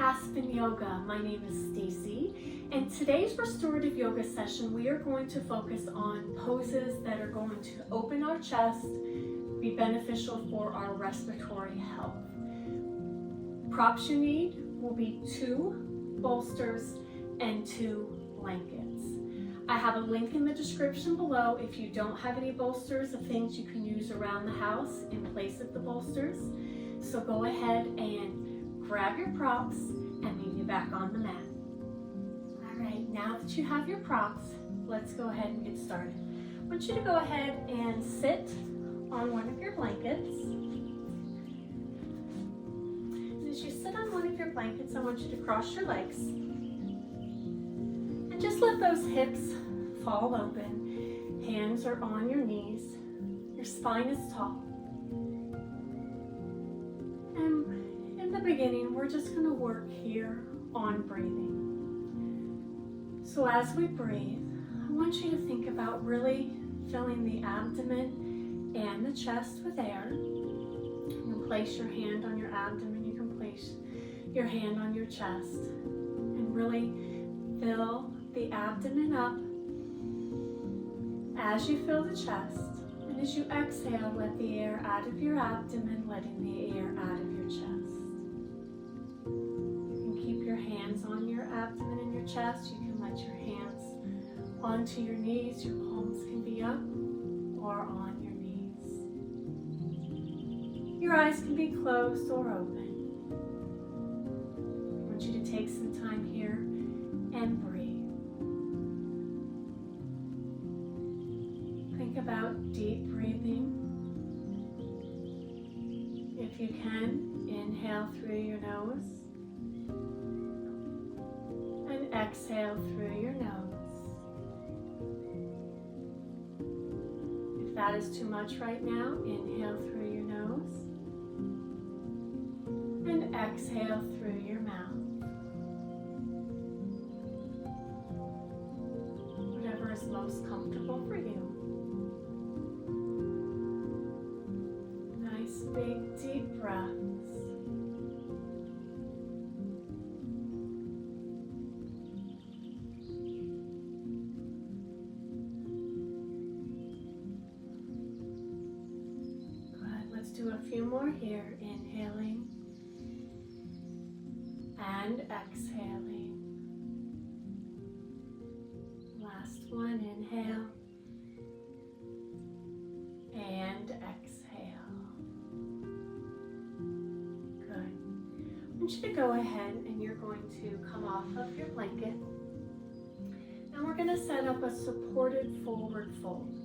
Aspen Yoga. My name is Stacie, and today's restorative yoga session we are going to focus on poses that are going to open our chest, be beneficial for our respiratory health. Props you need will be 2 bolsters and 2 blankets. I have a link in the description below if you don't have any bolsters of things you can use around the house in place of the bolsters. So go ahead and grab your props and meet me back on the mat. All right, now that you have your props, let's go ahead and get started. I want you to go ahead and sit on one of your blankets. And as you sit on one of your blankets, I want you to cross your legs. And just let those hips fall open. Hands are on your knees. Your spine is tall. And in the beginning, we're just going to work here on breathing. So as we breathe, I want you to think about really filling the abdomen and the chest with air. You can place your hand on your abdomen. You can place your hand on your chest. And really fill the abdomen up as you fill the chest. And as you exhale, let the air out of your abdomen, letting the air out of your chest. You can keep your hands on your abdomen and your chest. You can let your hands onto your knees. Your palms can be up or on your knees. Your eyes can be closed or open. I want you to take some time here and breathe. Think about deep breathing. If you can, inhale through your nose and exhale through your nose. If that is too much right now, inhale through your nose and exhale through your mouth. Whatever is most comfortable for you. Nice big deep breaths. Good. Let's do a few more here. Inhaling and exhaling. Last one, inhale and exhale. Good. I want you to go ahead and you're going to come off of your blanket. And we're going to set up a supported forward fold.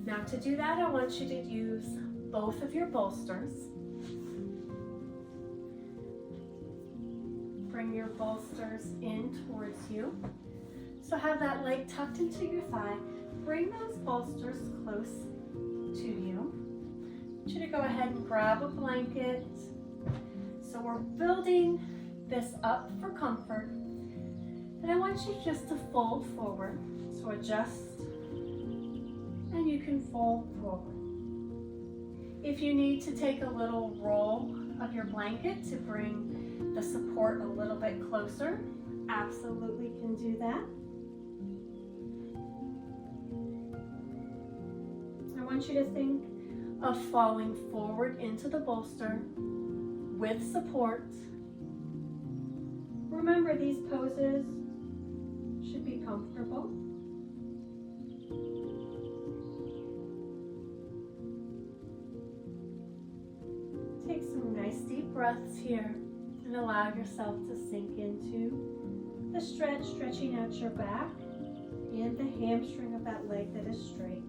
Now to do that, I want you to use both of your bolsters. Bring your bolsters in towards you. So have that leg tucked into your thigh. Bring those bolsters close to you. I want you to go ahead and grab a blanket. So we're building this up for comfort. And I want you just to fold forward. So adjust and you can fold forward. If you need to take a little roll of your blanket to bring the support a little bit closer, absolutely can do that. I want you to think of falling forward into the bolster with support. Remember, these poses should be comfortable. Take some nice deep breaths here and allow yourself to sink into the stretch, stretching out your back and the hamstring of that leg that is straight.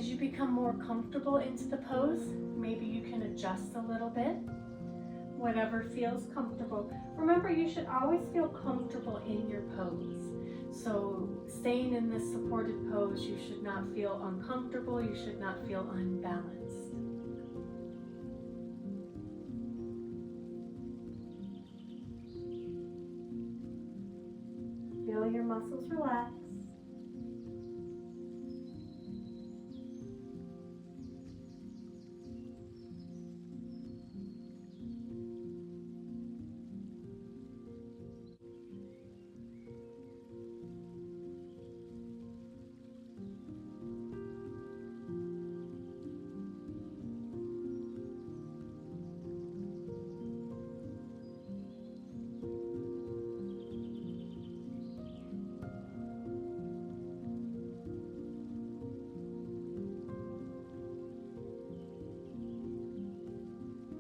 As you become more comfortable into the pose, maybe you can adjust a little bit, whatever feels comfortable. Remember, you should always feel comfortable in your pose. So staying in this supported pose, you should not feel uncomfortable, you should not feel unbalanced. Feel your muscles relax.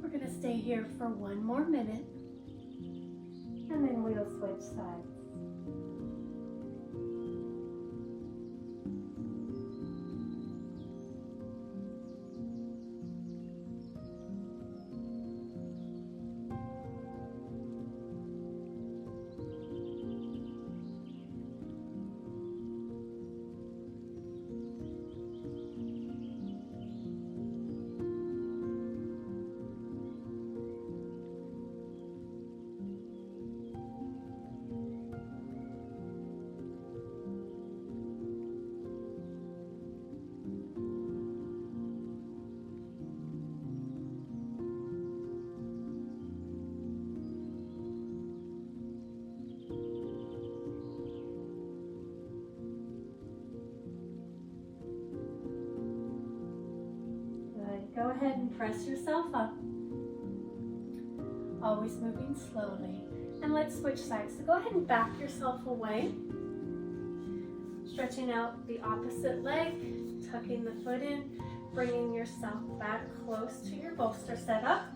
We're going to stay here for one more minute, and then we'll switch sides. Go ahead and press yourself up, always moving slowly. And let's switch sides. So go ahead and back yourself away, stretching out the opposite leg, tucking the foot in, bringing yourself back close to your bolster setup.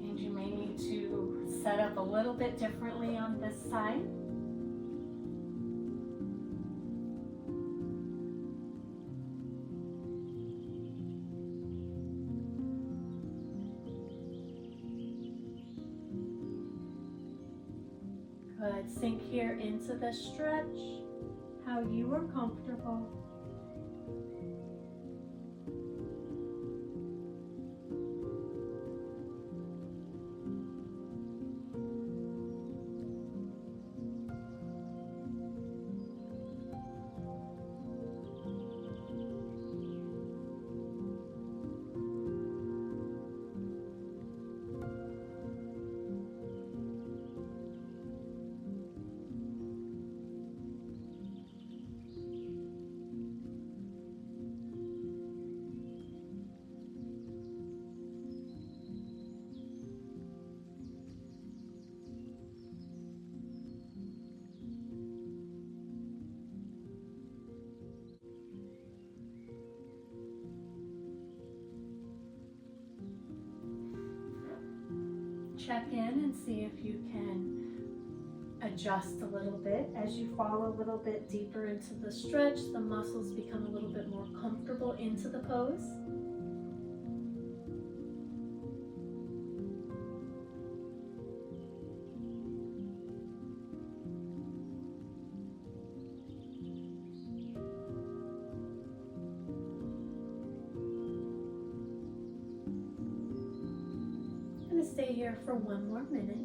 And you may need to set up a little bit differently on this side. Good. Sink here into the stretch, how you are comfortable. Check in and see if you can adjust a little bit. As you fall a little bit deeper into the stretch, the muscles become a little bit more comfortable into the pose. Stay here for one more minute.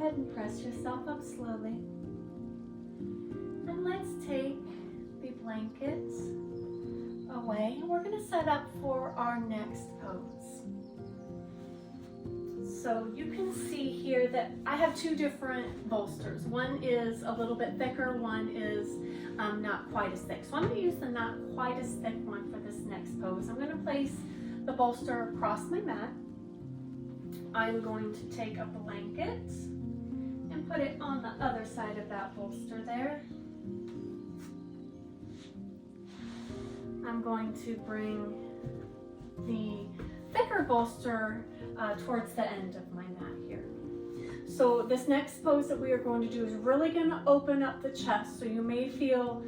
ahead and press yourself up slowly. And let's take the blankets away. And we're going to set up for our next pose. So you can see here that I have two different bolsters. One is a little bit thicker, one is not quite as thick. So I'm going to use the not quite as thick one for this next pose. I'm going to place the bolster across my mat. I'm going to take a blanket and put it on the other side of that bolster there. I'm going to bring the thicker bolster towards the end of my mat here. So this next pose that we are going to do is really going to open up the chest. So you may feel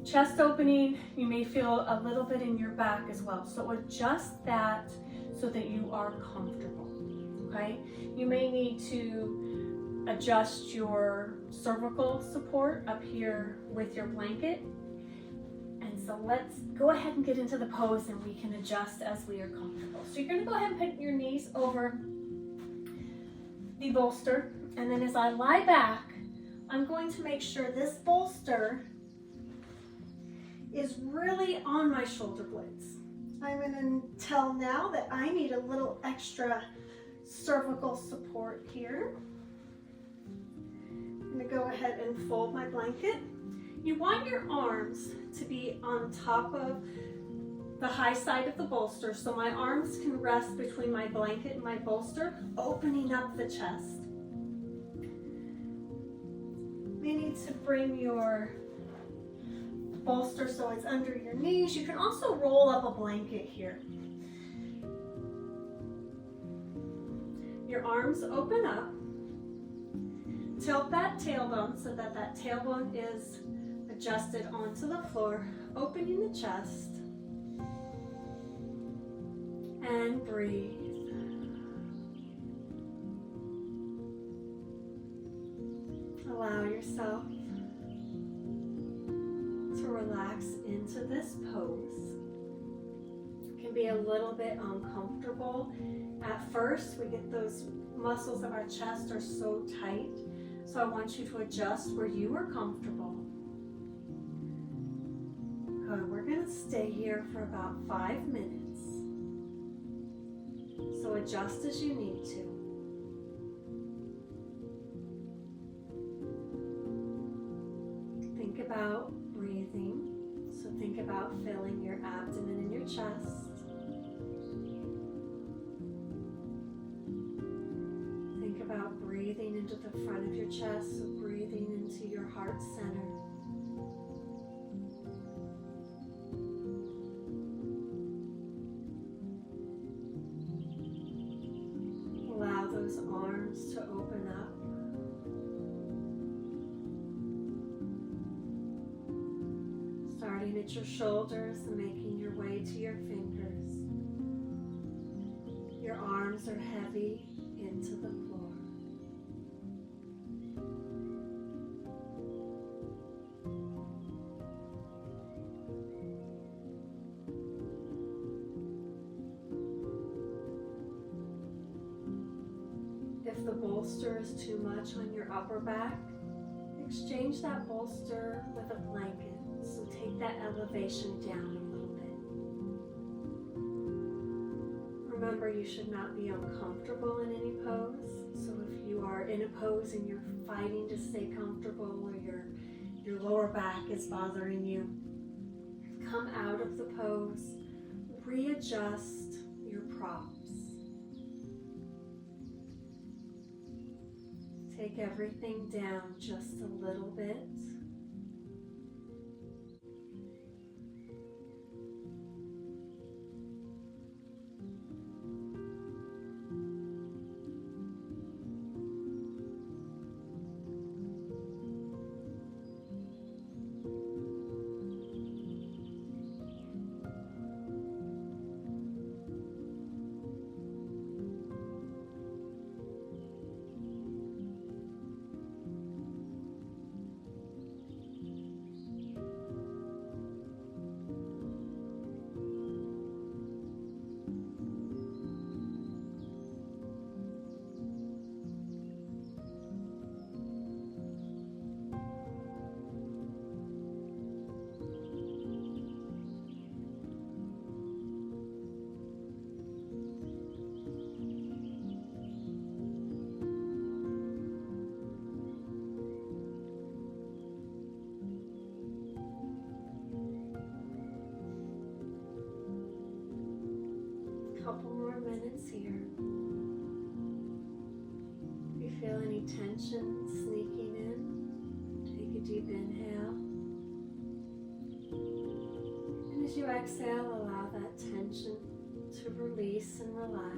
chest opening, you may feel a little bit in your back as well. So adjust that so that you are comfortable, okay? You may need to adjust your cervical support up here with your blanket. So let's go ahead and get into the pose and we can adjust as we are comfortable. So you're going to go ahead and put your knees over the bolster, and then as I lie back, I'm going to make sure this bolster is really on my shoulder blades. I'm going to tell now that I need a little extra cervical support here. I'm going to go ahead and fold my blanket. You want your arms to be on top of the high side of the bolster, so my arms can rest between my blanket and my bolster, opening up the chest. You may need to bring your bolster so it's under your knees. You can also roll up a blanket here. Your arms open up. Tilt that tailbone so that that tailbone is adjusted onto the floor, opening the chest, and breathe. Allow yourself to relax into this pose. It can be a little bit uncomfortable at first. We get those muscles of our chest are so tight, so I want you to adjust where you are comfortable. Good. We're going to stay here for about 5 minutes. So adjust as you need to. Think about breathing. So think about filling your abdomen and your chest. Think about breathing into the front of your chest, so breathing into your heart center. Those arms to open up. Starting at your shoulders and making your way to your fingers. Your arms are heavy into the floor. If the bolster is too much on your upper back, exchange that bolster with a blanket. So take that elevation down a little bit. Remember, you should not be uncomfortable in any pose. So if you are in a pose and you're fighting to stay comfortable, or your lower back is bothering you, come out of the pose, readjust your props. Take everything down just a little bit. couple more minutes here. If you feel any tension sneaking in, take a deep inhale. And as you exhale, allow that tension to release and relax.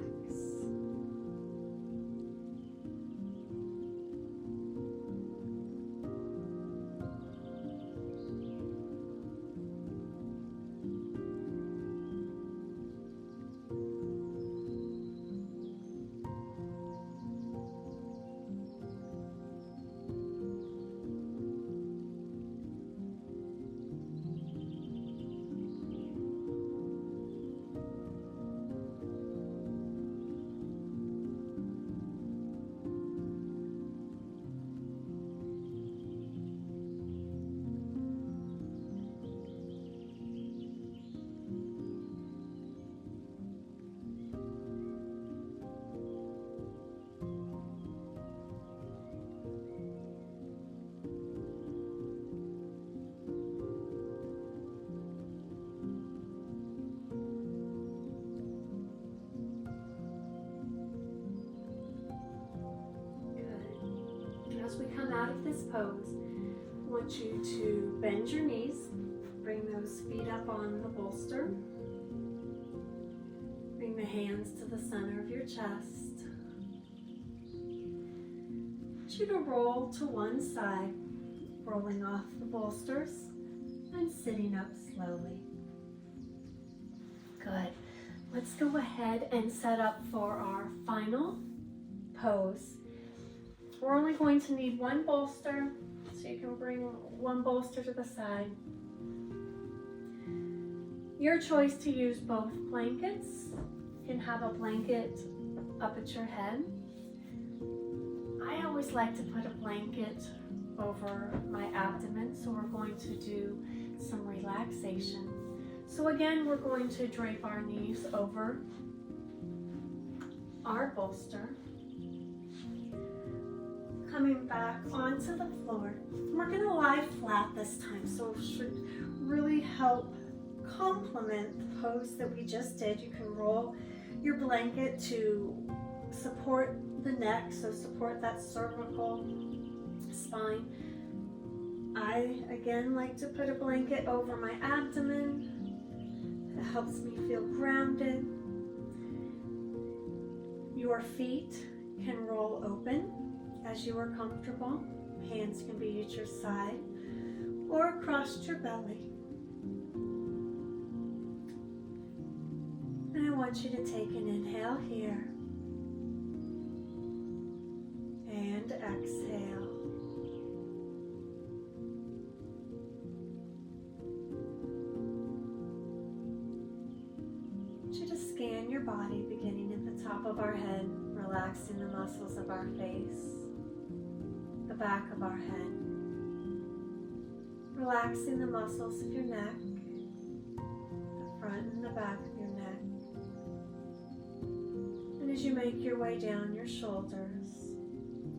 As we come out of this pose, I want you to bend your knees, bring those feet up on the bolster, bring the hands to the center of your chest. I want you to roll to one side, rolling off the bolsters and sitting up slowly. Good. Let's go ahead and set up for our final pose. We're only going to need one bolster, so you can bring one bolster to the side. Your choice to use both blankets. You can have a blanket up at your head. I always like to put a blanket over my abdomen, so we're going to do some relaxation. So again, we're going to drape our knees over our bolster. Coming back onto the floor. We're going to lie flat this time, so it should really help complement the pose that we just did. You can roll your blanket to support the neck, so support that cervical spine. I again like to put a blanket over my abdomen. It helps me feel grounded. Your feet can roll open as you are comfortable. Hands can be at your side or across your belly. And I want you to take an inhale here and exhale. I want you to scan your body, beginning at the top of our head, relaxing the muscles of our face, the back of our head, relaxing the muscles of your neck, the front and the back of your neck. And as you make your way down your shoulders,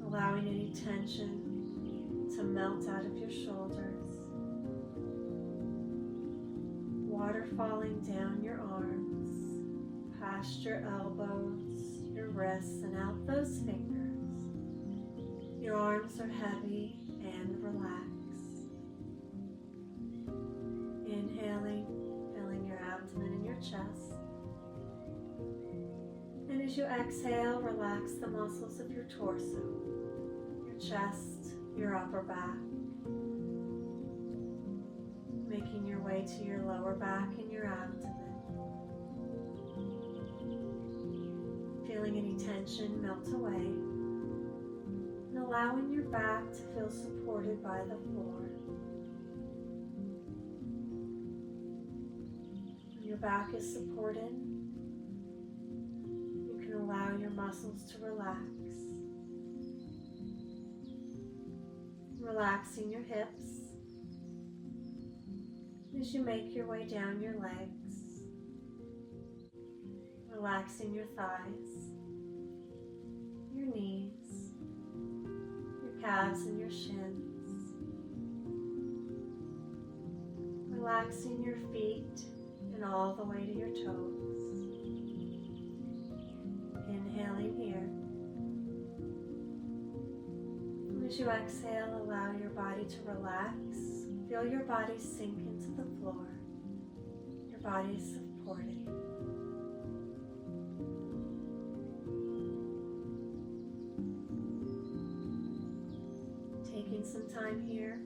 allowing any tension to melt out of your shoulders, water falling down your arms, past your elbows, your wrists, and out those fingers. Your arms are heavy and relaxed. Inhaling, filling your abdomen and your chest. And as you exhale, relax the muscles of your torso, your chest, your upper back. Making your way to your lower back and your abdomen. Feeling any tension melt away. Allowing your back to feel supported by the floor. When your back is supported, you can allow your muscles to relax. Relaxing your hips as you make your way down your legs. Relaxing your thighs, your knees, calves and your shins. Relaxing your feet and all the way to your toes. time here. And as you exhale, allow your body to relax. Feel your body sink into the floor. Your body is supported. Taking some time here.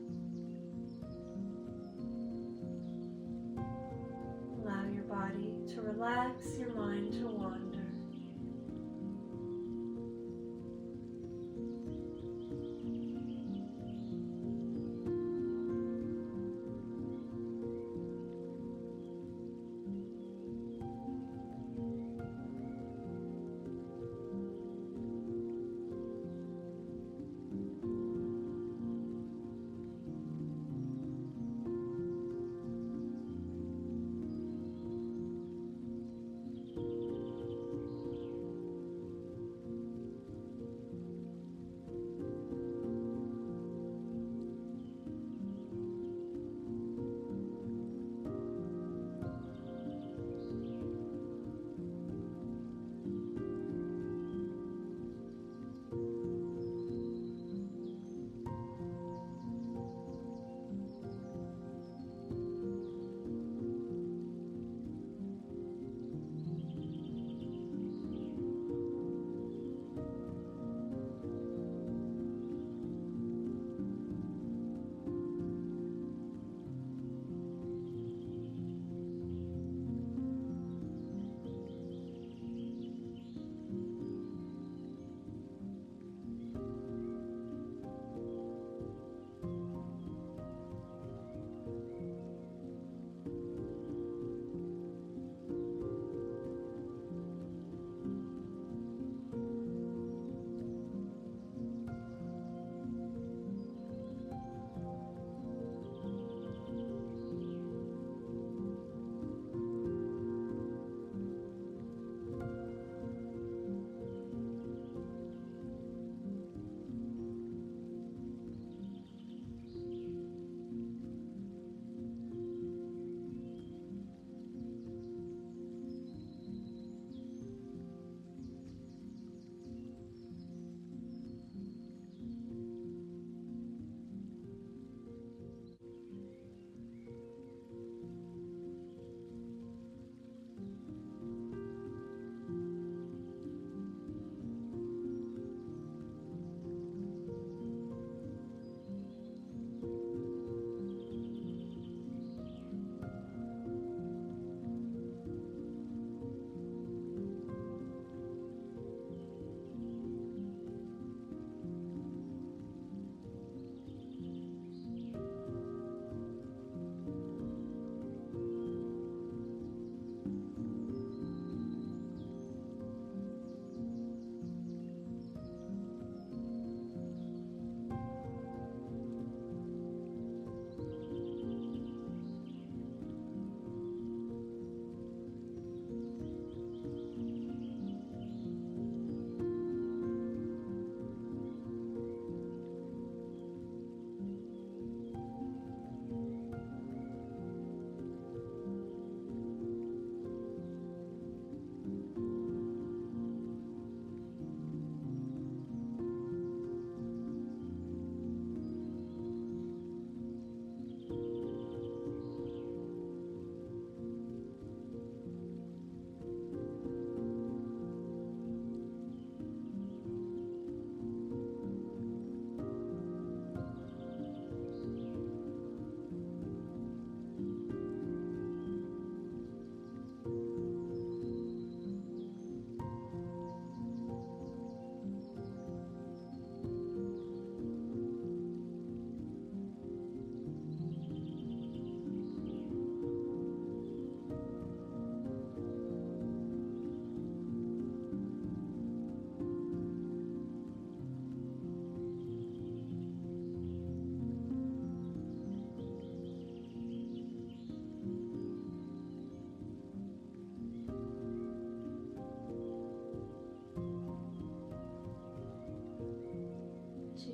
Allow your body to relax, your mind to wander.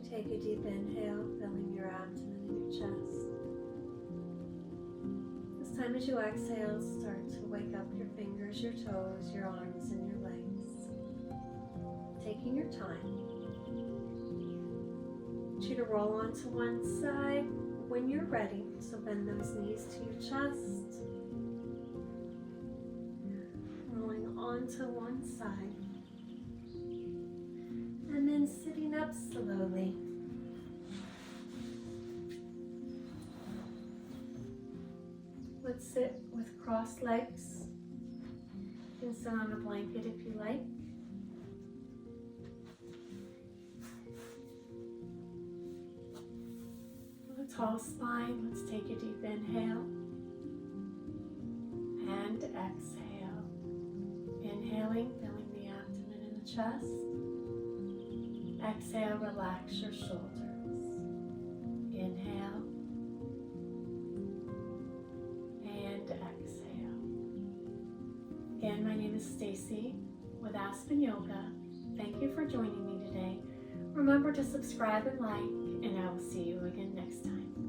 Take a deep inhale, filling your abdomen and your chest. This time as you exhale, start to wake up your fingers, your toes, your arms, and your legs. taking your time. I want you to roll onto one side when you're ready. So bend those knees to your chest. Rolling onto one side. And then sitting up slowly. Let's sit with crossed legs. You can sit on a blanket if you like. A tall spine. Let's take a deep inhale and exhale. Inhaling, filling the abdomen and the chest. Exhale, relax your shoulders. Inhale and exhale. Again, my name is Stacie with Aspen Yoga. Thank you for joining me today. Remember to subscribe and like, and I will see you again next time.